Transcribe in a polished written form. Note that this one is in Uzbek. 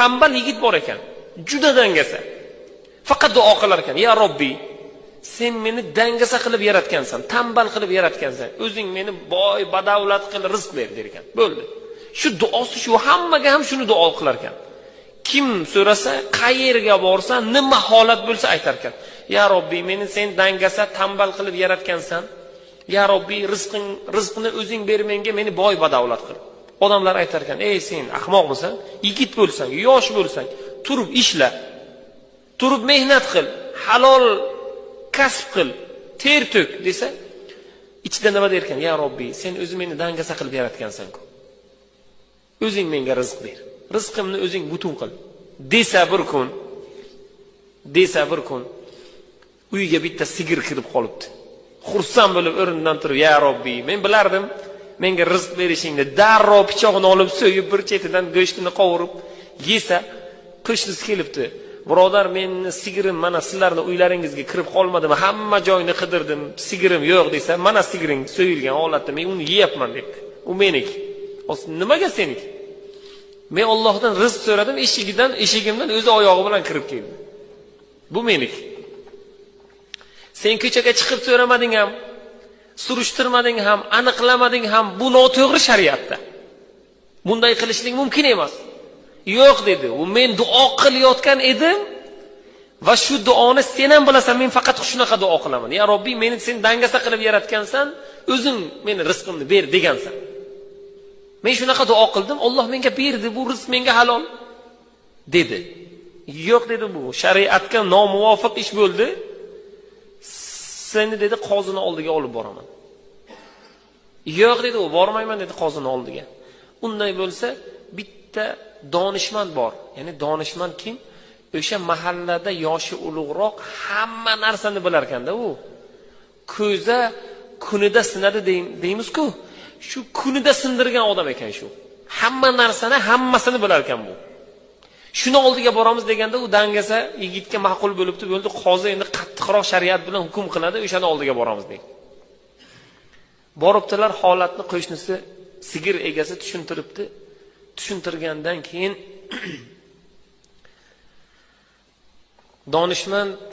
tambal yigit bor ekan. Juda dangasa. Faqat duo qilar ekan. Ya Robbiy, sen meni dangasa qilib yaratgansan, tambal qilib yaratgansan. O'zing meni boy, badavlat qilib rizq ber der ekan. Bo'ldi. Shu duosi shu, hammaga ham shuni duo qilar ekan. Kim so'rasa, qayerga borsa, nima holat bo'lsa aytar ekan. Ya Robbiy, meni sen dangasa, tambal qilib yaratgansan. Ya Robbiy, rizqni o'zing ber menga, meni boy badavlat qil. Odamlar aytar ekan, "Ey sen ahmoqmisan? Yigit bo'lsang, yosh bo'lsang, turib ishla. Turib mehnat qil, halol kasb qil, ter to'k" desa, ichida nima der ekan? "Ya Robbiy, sen o'zing meni dangasa qilib yaratgansan-ku. O'zing menga rizq ber. Rizqimni o'zing butun qil" desa bir kun uyga bitta sigir kirib qolibdi. Xursand bo'lib o'rnidan turib, "Ya Robbiy, men bilardim menga rizq berishingni." Darrov pichoqni olib so'yib, bir chetidan go'shtini qovurib yesa, qo'shnisi kelibdi. "Birodar, meni sigirim mana sizlarning uylaringizga kirib qolmadimi? Hamma joyni qidirdim, sigirim yo'q" desa, "Mana sigiring so'yilgan holatda, men uni yeyapman" debdi. "U meniki." "Nimaga seniki?" "Men Allohdan rizq so'radim, eshigimdan o'zi oyog'i bilan kirib keldi. Bu meniki. Sen ko'chaga chiqib so'ramading ham, surishtirmading ham, aniqlamading ham, bu noto'g'ri shariatda. Bunday qilishlik mumkin emas." "Yo'q" dedi. "U men duo qilayotgan edim va shu duoni sen ham bilasan, men faqat shunaqa duo qilaman. Ya Robbiy, meni sen dangasa qilib yaratgansan, o'zing meni rizqimni ber degansan. Men shunaqa duo qildim, Alloh menga berdi, bu rizq menga halol" dedi. "Yo'q" dedi, "bu shariatga nomuvofiq ish bo'ldi. Seni" dedi, "qozini oldiga olib boraman." "Yo'q" dedi, "u bormayman" dedi, "qozini oldiga." Unday bo'lsa, bitta donishmand bor. Ya'ni donishmand kim? O'sha mahallada yoshi ulug'roq, hamma narsani bilar ekanda u. Ko'za kunida sinadi deymiz-ku. Shu kunida sindirgan odam ekan shu. Hamma narsani, hammasini bilar ekan bu. Shuni oldiga boramiz deganda u dangasa yigitga ma'qul bo'libdi, bo'ldi, qozi endi qattiqroq shariat bilan hukm qiladi, o'shani oldiga boramiz deydi. Boribdilar, holatni qo'shnisi, sigir egasi tushuntiribdi. Tushuntirgandan keyin donishmand